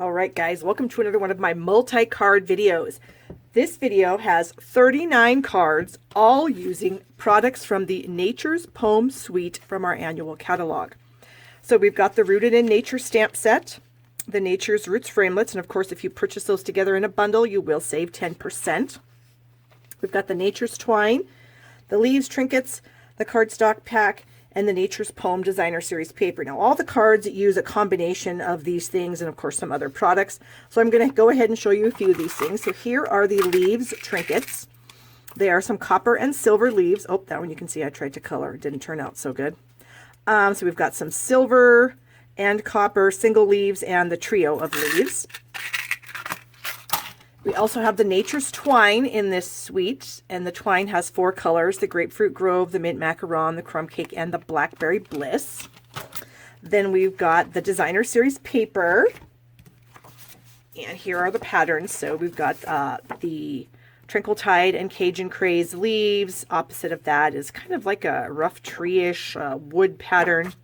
All right, guys, welcome to another one of my multi-card videos. This video has 39 cards, all using products from the Nature's Poem Suite from our annual catalog. So we've got the Rooted in Nature stamp set, the Nature's Roots framelits, and of course, if you purchase those together in a bundle, you will save 10%. We've got the Nature's Twine, the Leaves Trinkets, the cardstock pack, and the Nature's Poem Designer Series paper. Now, all the cards use a combination of these things and, of course, some other products. So I'm going to go ahead and show you a few of these things. So here are the Leaves Trinkets. They are some copper and silver leaves. Oh, that one you can see I tried to color. It didn't turn out so good. So we've got some silver and copper single leaves and the trio of leaves. We also have the Nature's Twine in this suite, and the twine has 4 colors: the Grapefruit Grove, the Mint Macaron, the Crumb Cake, and the Blackberry Bliss. Then we've got the Designer Series paper, and here are the patterns. So we've got the Trinkle Tide and Cajun Craze leaves. Opposite of that is kind of like a rough tree-ish wood pattern.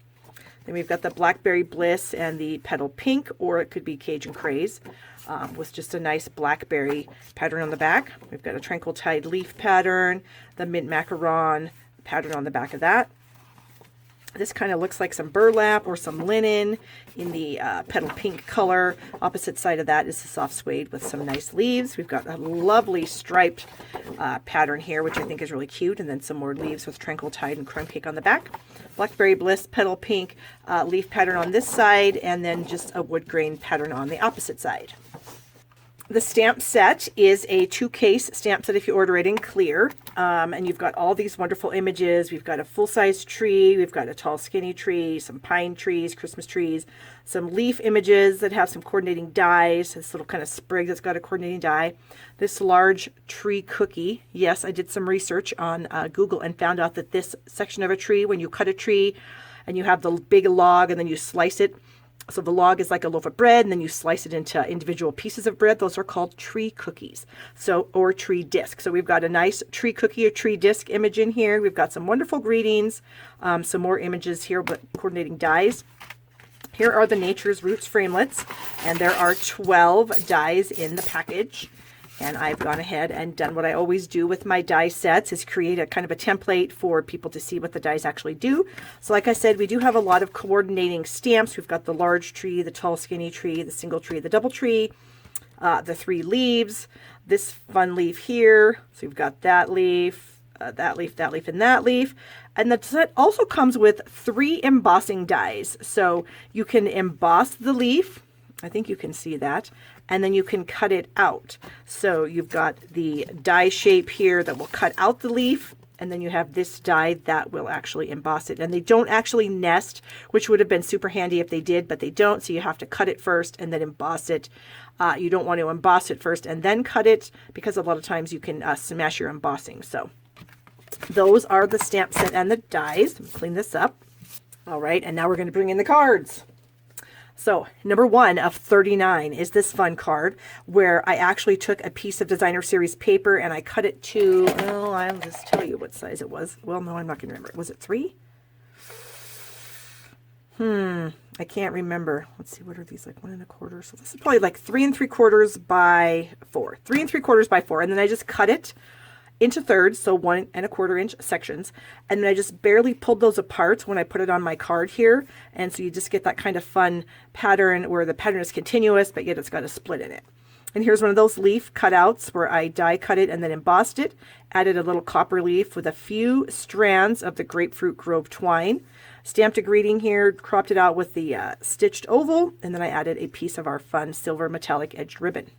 Then we've got the Blackberry Bliss and the Petal Pink, or it could be Cajun Craze, with just a nice blackberry pattern on the back. We've got a Tranquil Tide leaf pattern, the Mint Macaron pattern on the back of that. This kind of looks like some burlap or some linen in the Petal Pink color. Opposite side of that is the soft suede with some nice leaves. We've got a lovely striped pattern here, which I think is really cute, and then some more leaves with Tranquil Tide and Crumb Cake on the back. Blackberry Bliss, Petal Pink leaf pattern on this side, and then just a wood grain pattern on the opposite side. The stamp set is a 2-case stamp set if you order it in clear. And you've got all these wonderful images. We've got a full-size tree. We've got a tall, skinny tree, some pine trees, Christmas trees, some leaf images that have some coordinating dies, this little kind of sprig that's got a coordinating die, this large tree cookie. Yes, I did some research on Google and found out that this section of a tree, when you cut a tree and you have the big log and then you slice it, so the log is like a loaf of bread, and then you slice it into individual pieces of bread. Those are called tree cookies, or tree disc. So we've got a nice tree cookie or tree disc image in here. We've got some wonderful greetings, some more images here, but coordinating dies. Here are the Nature's Roots framelits, and there are 12 dies in the package. And I've gone ahead and done what I always do with my die sets, is create a kind of a template for people to see what the dies actually do. So like I said, we do have a lot of coordinating stamps. We've got the large tree, the tall skinny tree, the single tree, the double tree, the 3 leaves, this fun leaf here. So we've got that leaf, that leaf, that leaf, and that leaf. And the set also comes with 3 embossing dies. So you can emboss the leaf. I think you can see that. And then you can cut it out. So you've got the die shape here that will cut out the leaf, and then you have this die that will actually emboss it. And they don't actually nest, which would have been super handy if they did, but they don't. So you have to cut it first and then emboss it. You don't want to emboss it first and then cut it, because a lot of times you can smash your embossing. So those are the stamp set and the dies. Let me clean this up. All right, and now we're going to bring in the cards. So number 1 of 39 is this fun card where I actually took a piece of Designer Series paper and I cut it to, well, I'll just tell you what size it was. Well, no, I'm not going to remember. Was it 3? I can't remember. Let's see, what are these, like 1 1/4? So this is probably like 3 3/4 by 4. 3 3/4 by 4. And then I just cut it into thirds, so 1 1/4 inch sections, and then I just barely pulled those apart when I put it on my card here, and so you just get that kind of fun pattern where the pattern is continuous, but yet it's got a split in it. And here's one of those leaf cutouts where I die cut it and then embossed it, added a little copper leaf with a few strands of the Grapefruit Grove twine, stamped a greeting here, cropped it out with the stitched oval, and then I added a piece of our fun silver metallic edged ribbon.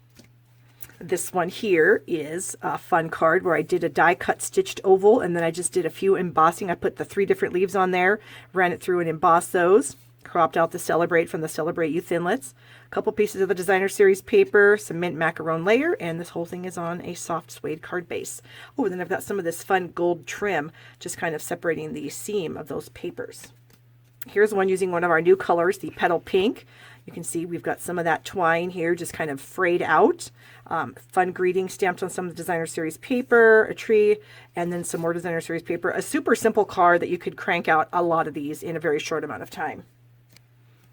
This one here is a fun card where I did a die cut stitched oval, and then I just did a few embossing. I put the 3 different leaves on there, ran it through and embossed those, cropped out the Celebrate from the Celebrate You Thinlits, a couple pieces of the Designer Series paper, some Mint Macaron layer, and this whole thing is on a soft suede card base. Oh, and then I've got some of this fun gold trim, just kind of separating the seam of those papers. Here's one using one of our new colors, the Petal Pink. You can see we've got some of that twine here just kind of frayed out. Fun greeting stamped on some of the Designer Series paper, a tree, and then some more Designer Series paper. A super simple card that you could crank out a lot of these in a very short amount of time.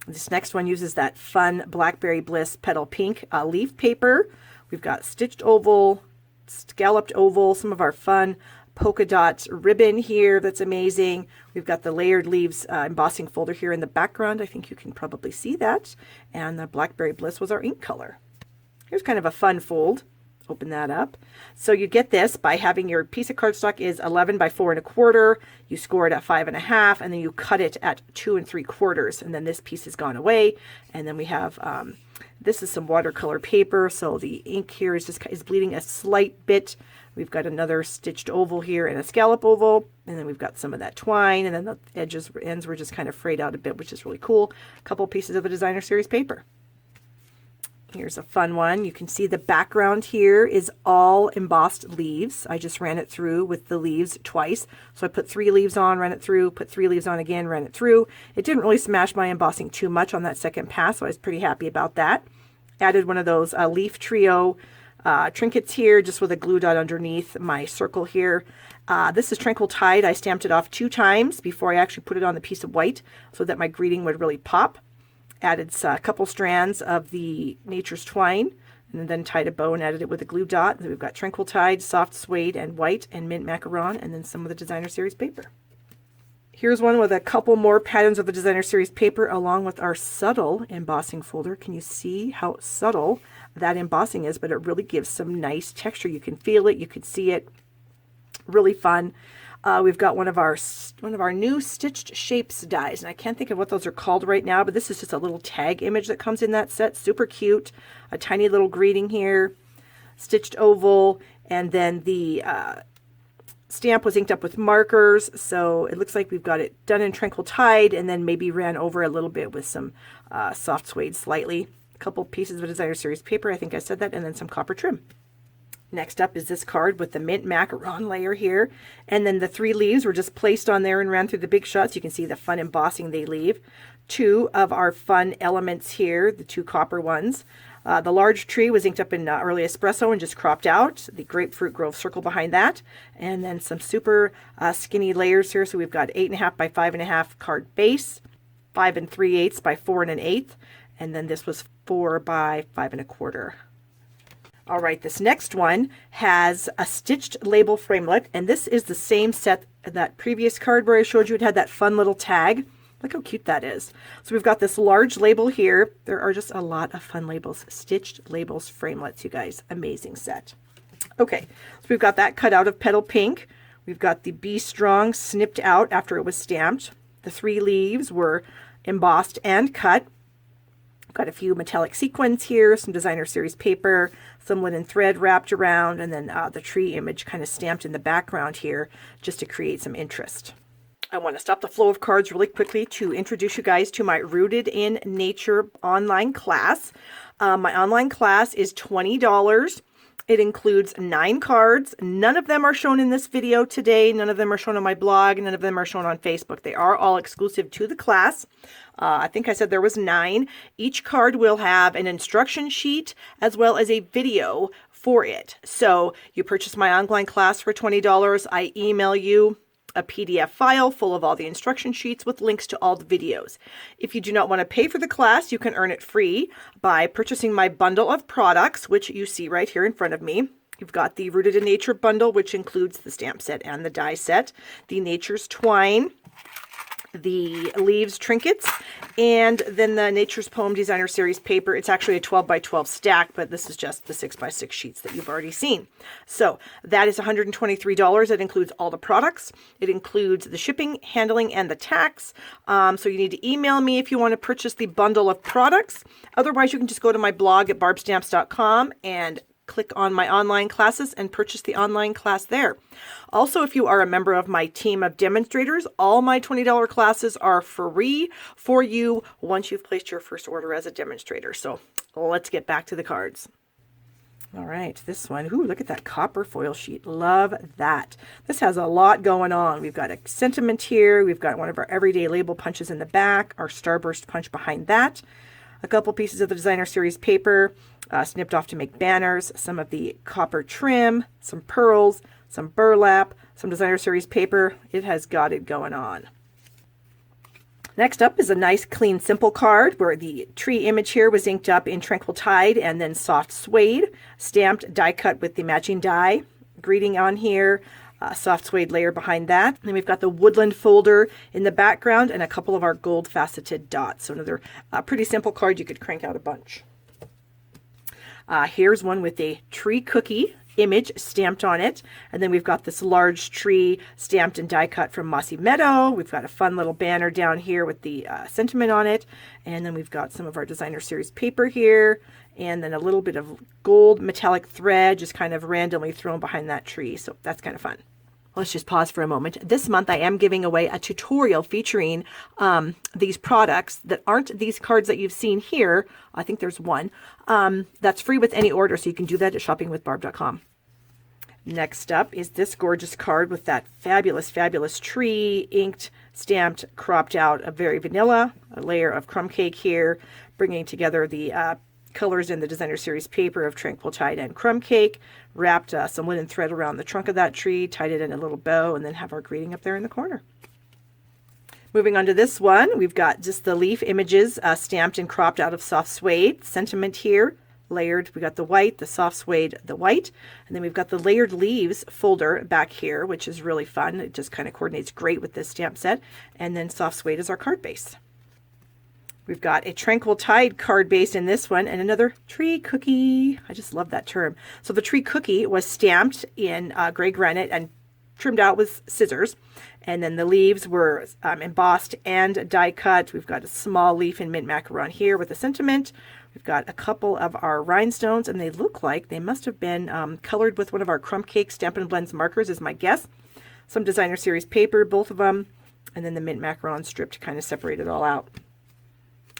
This next one uses that fun Blackberry Bliss Petal Pink leaf paper. We've got stitched oval, scalloped oval, some of our fun polka dot ribbon here. That's amazing. We've got the layered leaves embossing folder here in the background. I think you can probably see that. And the Blackberry Bliss was our ink color. Here's kind of a fun fold. Open that up. So you get this by having your piece of cardstock is 11 by 4 1/4. You score it at 5 1/2, and then you cut it at 2 3/4. And then this piece has gone away. And then we have this is some watercolor paper. So the ink here is bleeding a slight bit. We've got another stitched oval here and a scallop oval, and then we've got some of that twine, and then the ends were just kind of frayed out a bit, which is really cool. A couple pieces of the designer series paper. Here's a fun one. You can see the background here is all embossed leaves. I just ran it through with the leaves twice. So I put 3 leaves on, ran it through, put 3 leaves on again, ran it through. It didn't really smash my embossing too much on that second pass, so I was pretty happy about that. Added one of those leaf trio trinkets here, just with a glue dot underneath my circle here. This is Tranquil Tide. I stamped it off 2 times before I actually put it on the piece of white so that my greeting would really pop. Added a couple strands of the Nature's Twine, and then tied a bow and added it with a glue dot. So we've got Tranquil Tide, Soft Suede, and White, and Mint Macaron, and then some of the designer series paper. Here's one with a couple more patterns of the designer series paper along with our subtle embossing folder. Can you see how subtle that embossing is? But it really gives some nice texture. You can feel it, you can see it. Really fun. We've got one of our new Stitched Shapes dies, and I can't think of what those are called right now, but this is just a little tag image that comes in that set. Super cute. A tiny little greeting here, stitched oval, and then the stamp was inked up with markers, so it looks like we've got it done in Tranquil Tide, and then maybe ran over a little bit with some soft suede slightly. A couple pieces of designer series paper, I think I said that, and then some copper trim. Next up is this card with the mint macaron layer here, and then the 3 leaves were just placed on there and ran through the big shots. You can see the fun embossing they leave. 2 of our fun elements here, the 2 copper ones. The large tree was inked up in early espresso and just cropped out. The grapefruit grove circle behind that, and then some super skinny layers here. So we've got 8 1/2 by 5 1/2 card base, 5 3/8 by 4 1/8, and then this was 4 by 5 1/4. All right, this next one has a stitched label framelit, and this is the same set that previous card where I showed you it had that fun little tag. Look how cute that is. So we've got this large label here. There are just a lot of fun labels. Stitched labels framelits, you guys. Amazing set. Okay, so we've got that cut out of Petal Pink. We've got the Be Strong snipped out after it was stamped. The 3 leaves were embossed and cut. Got a few metallic sequins here, some designer series paper, some linen thread wrapped around, and then the tree image kind of stamped in the background here just to create some interest. I want to stop the flow of cards really quickly to introduce you guys to my Rooted in Nature online class. My online class is $20. It includes 9 cards. None of them are shown in this video today. None of them are shown on my blog. None of them are shown on Facebook. They are all exclusive to the class. I think I said there was 9. Each card will have an instruction sheet as well as a video for it. So you purchase my online class for $20. I email you a PDF file full of all the instruction sheets with links to all the videos. If you do not want to pay for the class, you can earn it free by purchasing my bundle of products, which you see right here in front of me. You've got the Rooted in Nature bundle, which includes the stamp set and the die set, the Nature's Twine, the leaves trinkets, and then the Nature's Poem Designer Series paper. It's actually a 12 by 12 stack, but this is just the 6 by 6 sheets that you've already seen. So that is $123. It includes all the products. It includes the shipping, handling, and the tax. So you need to email me if you want to purchase the bundle of products. Otherwise, you can just go to my blog at barbstamps.com and click on my online classes and purchase the online class there. Also, if you are a member of my team of demonstrators, all my $20 classes are free for you once you've placed your first order as a demonstrator. So let's get back to the cards. All right, this one. Ooh, look at that copper foil sheet. Love that. This has a lot going on. We've got a sentiment here. We've got one of our everyday label punches in the back, our starburst punch behind that. A couple pieces of the designer series paper snipped off to make banners, some of the copper trim, some pearls, some burlap, some designer series paper. It has got it going on. Next up is a nice, clean, simple card where the tree image here was inked up in Tranquil Tide and then soft suede, stamped, die cut with the matching die. Greeting on here, soft suede layer behind that. And then we've got the woodland folder in the background and a couple of our gold faceted dots. So another pretty simple card. You could crank out a bunch. Here's one with a tree cookie image stamped on it. And then we've got this large tree stamped and die cut from Mossy Meadow. We've got a fun little banner down here with the sentiment on it. And then we've got some of our designer series paper here. And then a little bit of gold metallic thread just kind of randomly thrown behind that tree. So that's kind of fun. Let's just pause for a moment. This month I am giving away a tutorial featuring these products that aren't these cards that you've seen here. I think there's one. That's free with any order, so you can do that at shoppingwithbarb.com. Next up is this gorgeous card with that fabulous, fabulous tree, inked, stamped, cropped out, a very vanilla, a layer of crumb cake here, bringing together the colors in the designer series paper of Tranquil Tide and crumb cake, wrapped some linen thread around the trunk of that tree, tied it in a little bow, and then have our greeting up there in the corner. Moving on to this one, we've got just the leaf images stamped and cropped out of soft suede. Sentiment here, layered. We got the white, the soft suede, the white, and then we've got the layered leaves folder back here, which is really fun. It just kind of coordinates great with this stamp set. And then soft suede is our card base. We've got a Tranquil Tide card base in this one and another tree cookie. I just love that term. So the tree cookie was stamped in gray granite and trimmed out with scissors. And then the leaves were embossed and die cut. We've got a small leaf in mint macaron here with a sentiment. We've got a couple of our rhinestones, and they look like they must have been colored with one of our crumb cake Stampin' Blends markers is my guess. Some designer series paper, both of them, and then the mint macaron strip to kind of separate it all out.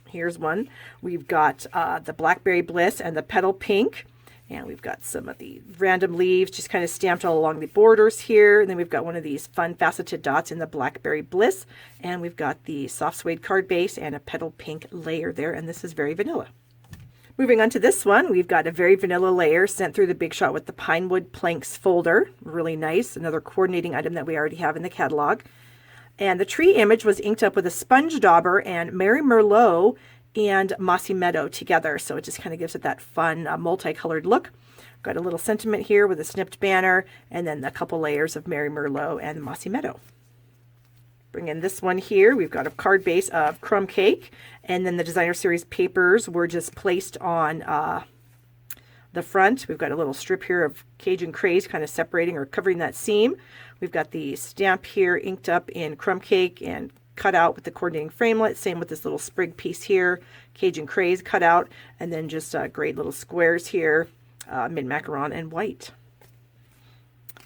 Here's one. We've got the Blackberry Bliss and the Petal Pink. And we've got some of the random leaves just kind of stamped all along the borders here. And then we've got one of these fun faceted dots in the Blackberry Bliss. And we've got the soft suede card base and a Petal Pink layer there. And this is very vanilla. Moving on to this one, we've got a very vanilla layer sent through the Big Shot with the Pinewood Planks folder. Really nice. Another coordinating item that we already have in the catalog. And the tree image was inked up with a sponge dauber and Mary Merlot and Mossy Meadow together. So it just kind of gives it that fun multicolored look. Got a little sentiment here with a snipped banner and then a couple layers of Mary Merlot and Mossy Meadow. Bring in this one here. We've got a card base of crumb cake, and then the designer series papers were just placed on the front. We've got a little strip here of Cajun Craze kind of separating or covering that seam. We've got the stamp here inked up in crumb cake and cut out with the coordinating framelit. Same with this little sprig piece here, Cajun Craze cut out, and then just great little squares here, mint macaron and white.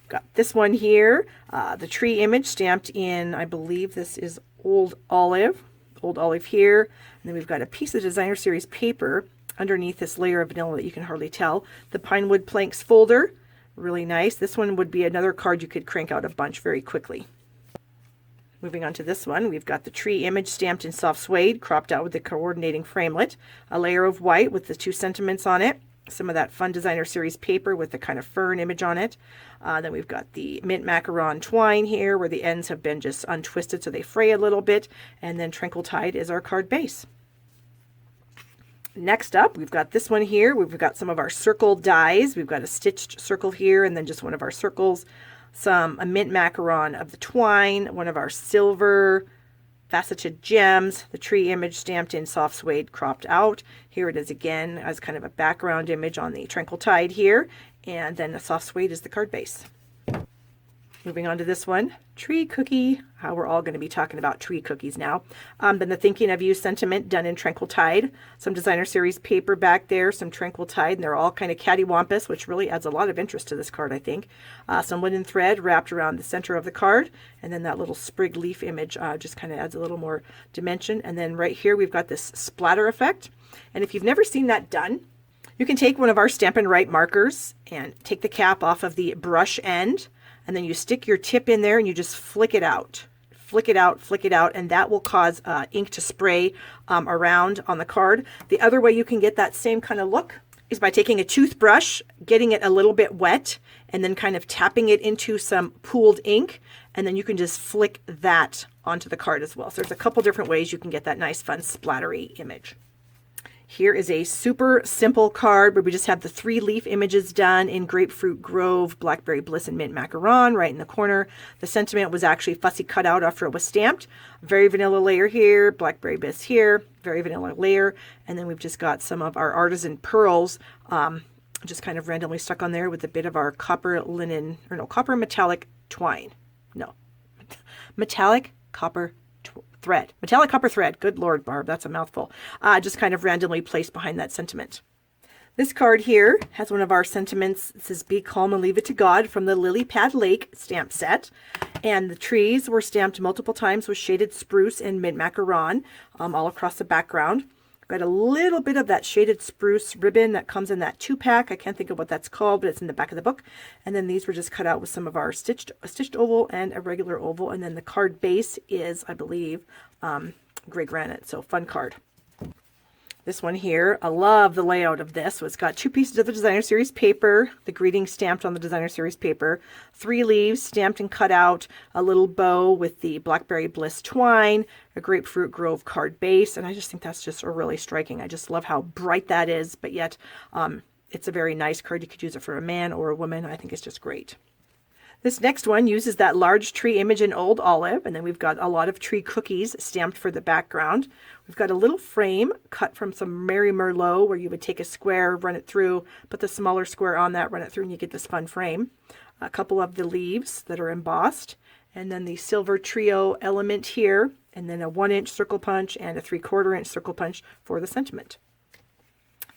Got this one here, the tree image stamped in, I believe this is old olive here. And then we've got a piece of designer series paper underneath this layer of vanilla that you can hardly tell. The Pinewood Planks folder, really nice. This one would be another card you could crank out a bunch very quickly. Moving on to this one, we've got the tree image stamped in soft suede, cropped out with the coordinating framelit, a layer of white with the two sentiments on it, some of that fun designer series paper with the kind of fern image on it. Then we've got the mint macaron twine here where the ends have been just untwisted so they fray a little bit, and then Tranquil Tide is our card base. Next up, we've got this one here. We've got some of our circle dies. We've got a stitched circle here and then just one of our circles. A mint macaron of the twine, one of our silver faceted gems, the tree image stamped in soft suede cropped out. Here it is again as kind of a background image on the Tranquil Tide here, and then the soft suede is the card base. Moving on to this one, tree cookie. How we're all going to be talking about tree cookies now. Then the Thinking of You sentiment done in Tranquil Tide. Some designer series paper back there, some Tranquil Tide, and they're all kind of cattywampus, which really adds a lot of interest to this card, I think. Some linen thread wrapped around the center of the card, and then that little sprig leaf image just kind of adds a little more dimension. And then right here we've got this splatter effect. And if you've never seen that done, you can take one of our Stampin' Write markers and take the cap off of the brush end, and then you stick your tip in there and you just flick it out. Flick it out, flick it out, and that will cause ink to spray around on the card. The other way you can get that same kind of look is by taking a toothbrush, getting it a little bit wet, and then kind of tapping it into some pooled ink, and then you can just flick that onto the card as well. So there's a couple different ways you can get that nice, fun, splattery image. Here is a super simple card where we just have the 3 leaf images done in Grapefruit Grove, Blackberry Bliss, and Mint Macaron right in the corner. The sentiment was actually fussy cut out after it was stamped. Very vanilla layer here, Blackberry Bliss here, very vanilla layer. And then we've just got some of our artisan pearls just kind of randomly stuck on there with a bit of our copper metallic twine. No, metallic copper thread. Metallic copper thread. Good Lord, Barb, that's a mouthful. Just kind of randomly placed behind that sentiment. This card here has one of our sentiments. It says, "Be calm and leave it to God," from the Lily Pad Lake stamp set. And the trees were stamped multiple times with shaded spruce and mint macaron all across the background. Got a little bit of that shaded spruce ribbon that comes in that 2-pack. I can't think of what that's called, but it's in the back of the book. And then these were just cut out with some of our stitched oval and a regular oval. And then the card base is, I believe, gray granite. So fun card. This one here, I love the layout of this. So it's got 2 pieces of the Designer Series paper, the greeting stamped on the Designer Series paper, 3 leaves stamped and cut out, a little bow with the Blackberry Bliss twine, a Grapefruit Grove card base, and I just think that's just really striking. I just love how bright that is, but yet it's a very nice card. You could use it for a man or a woman. I think it's just great. This next one uses that large tree image in Old Olive, and then we've got a lot of tree cookies stamped for the background. We've got a little frame cut from some Mary Merlot where you would take a square, run it through, put the smaller square on that, run it through, and you get this fun frame. A couple of the leaves that are embossed, and then the silver trio element here, and then a 1-inch circle punch and a 3/4-inch circle punch for the sentiment.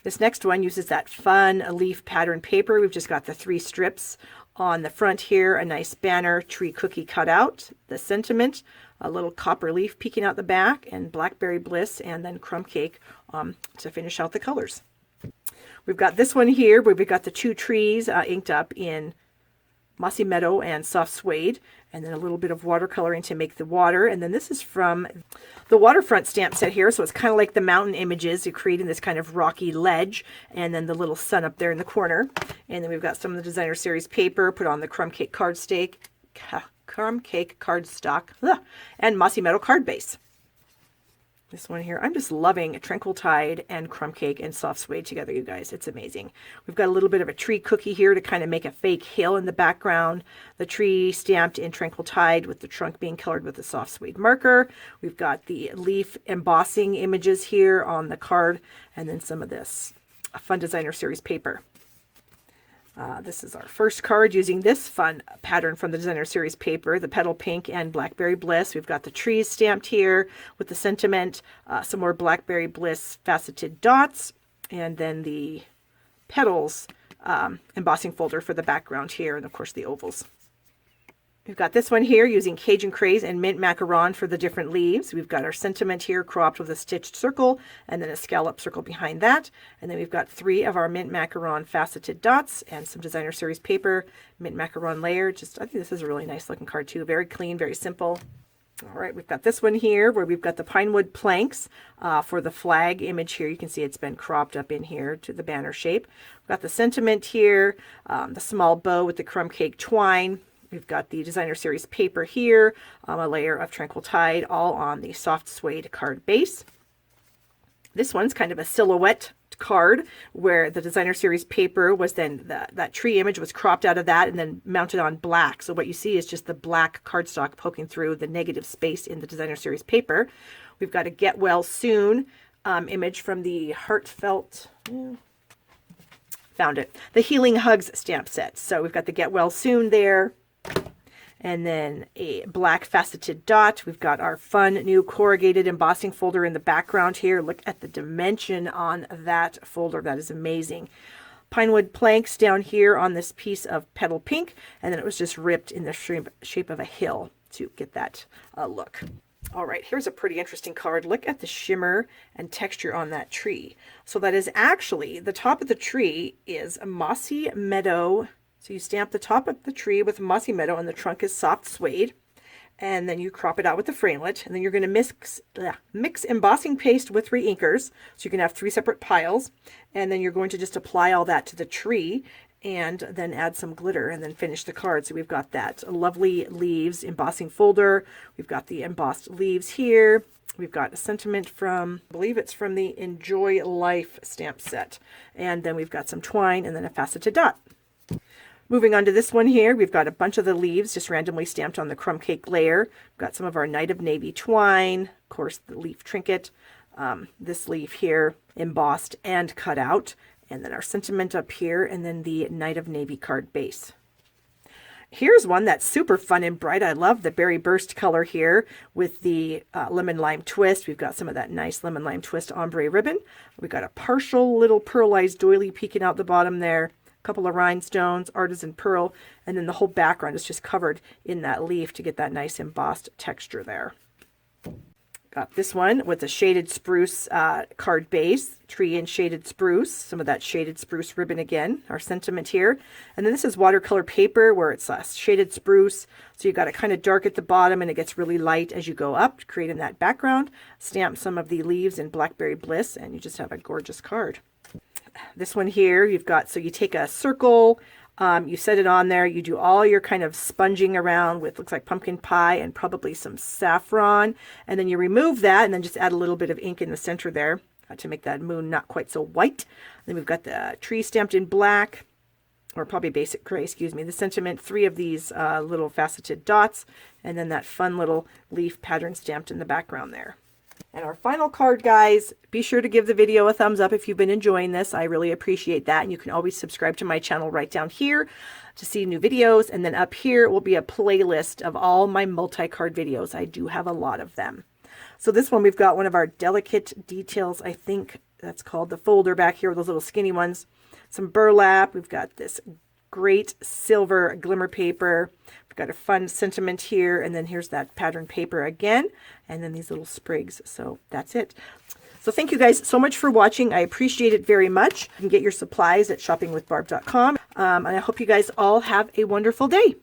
This next one uses that fun leaf pattern paper. We've just got the 3 strips on the front here, a nice banner tree cookie cut out, the sentiment, a little copper leaf peeking out the back, and Blackberry Bliss, and then crumb cake to finish out the colors. We've got this one here where we've got the 2 trees inked up in Mossy Meadow and Soft Suede, and then a little bit of watercoloring to make the water. And then this is from the Waterfront stamp set here, so it's kind of like the mountain images. You're creating this kind of rocky ledge, and then the little sun up there in the corner. And then we've got some of the Designer Series paper put on the crumb cake cardstock, and Mossy Meadow card base. This one here, I'm just loving Tranquil Tide and Crumb Cake and Soft Suede together, you guys. It's amazing. We've got a little bit of a tree cookie here to kind of make a fake hill in the background. The tree stamped in Tranquil Tide with the trunk being colored with a Soft Suede marker. We've got the leaf embossing images here on the card, and then some of this fun Designer Series paper. This is our first card using this fun pattern from the Designer Series paper, the Petal Pink and Blackberry Bliss. We've got the trees stamped here with the sentiment, some more Blackberry Bliss faceted dots, and then the petals embossing folder for the background here, and of course the ovals. We've got this one here using Cajun Craze and Mint Macaron for the different leaves. We've got our sentiment here cropped with a stitched circle and then a scallop circle behind that. And then we've got 3 of our Mint Macaron faceted dots and some Designer Series paper, Mint Macaron layer. I think this is a really nice looking card too. Very clean, very simple. All right, we've got this one here where we've got the pine wood planks for the flag image here. You can see it's been cropped up in here to the banner shape. We've got the sentiment here, the small bow with the crumb cake twine. We've got the Designer Series paper here, a layer of Tranquil Tide, all on the soft suede card base. This one's kind of a silhouette card where the Designer Series paper was then, that tree image was cropped out of that and then mounted on black. So what you see is just the black cardstock poking through the negative space in the Designer Series paper. We've got a Get Well Soon image from the Heartfelt... found it. The Healing Hugs stamp set. So we've got the Get Well Soon there. And then a black faceted dot. We've got our fun new corrugated embossing folder in the background here. Look at the dimension on that folder. That is amazing. Pinewood planks down here on this piece of Petal Pink. And then it was just ripped in the shape of a hill to get that look. All right, here's a pretty interesting card. Look at the shimmer and texture on that tree. So that is actually, the top of the tree is a Mossy Meadow. So you stamp the top of the tree with Mossy Meadow and the trunk is soft suede. And then you crop it out with the framelit. And then you're going to mix embossing paste with reinkers. So you can have 3 separate piles. And then you're going to just apply all that to the tree. and then add some glitter and then finish the card. So we've got that lovely leaves embossing folder. We've got the embossed leaves here. We've got a sentiment from, I believe it's from the Enjoy Life stamp set. And then we've got some twine and then a faceted dot. Moving on to this one here, we've got a bunch of the leaves just randomly stamped on the crumb cake layer. We've got some of our Night of Navy twine, of course the leaf trinket, this leaf here embossed and cut out, and then our sentiment up here, and then the Night of Navy card base. Here's one that's super fun and bright. I love the berry burst color here with the lemon lime twist. We've got some of that nice lemon lime twist ombre ribbon. We've got a partial little pearlized doily peeking out the bottom there. Couple of rhinestones, artisan pearl, and then the whole background is just covered in that leaf to get that nice embossed texture there. Got this one with a shaded spruce card base, tree and shaded spruce, some of that shaded spruce ribbon again, our sentiment here. And then this is watercolor paper where it's shaded spruce, so you got it kind of dark at the bottom and it gets really light as you go up, creating that background. Stamp some of the leaves in Blackberry Bliss and you just have a gorgeous card. This one here, you've got, so you take a circle, you set it on there, you do all your kind of sponging around with, looks like pumpkin pie and probably some saffron, and then you remove that and then just add a little bit of ink in the center there to make that moon not quite so white. Then we've got the tree stamped in black, or probably basic gray, excuse me, the sentiment, 3 of these little faceted dots, and then that fun little leaf pattern stamped in the background there. And our final card, guys, be sure to give the video a thumbs up if you've been enjoying this. I really appreciate that. And you can always subscribe to my channel right down here to see new videos. And then up here will be a playlist of all my multi-card videos. I do have a lot of them. So this one, we've got one of our delicate details. I think that's called the folder back here with those little skinny ones. Some burlap. We've got this great silver glimmer paper. We've got a fun sentiment here, and then here's that pattern paper again, and then these little sprigs. So that's it. So thank you guys so much for watching. I appreciate it very much. You can get your supplies at shoppingwithbarb.com. And I hope you guys all have a wonderful day.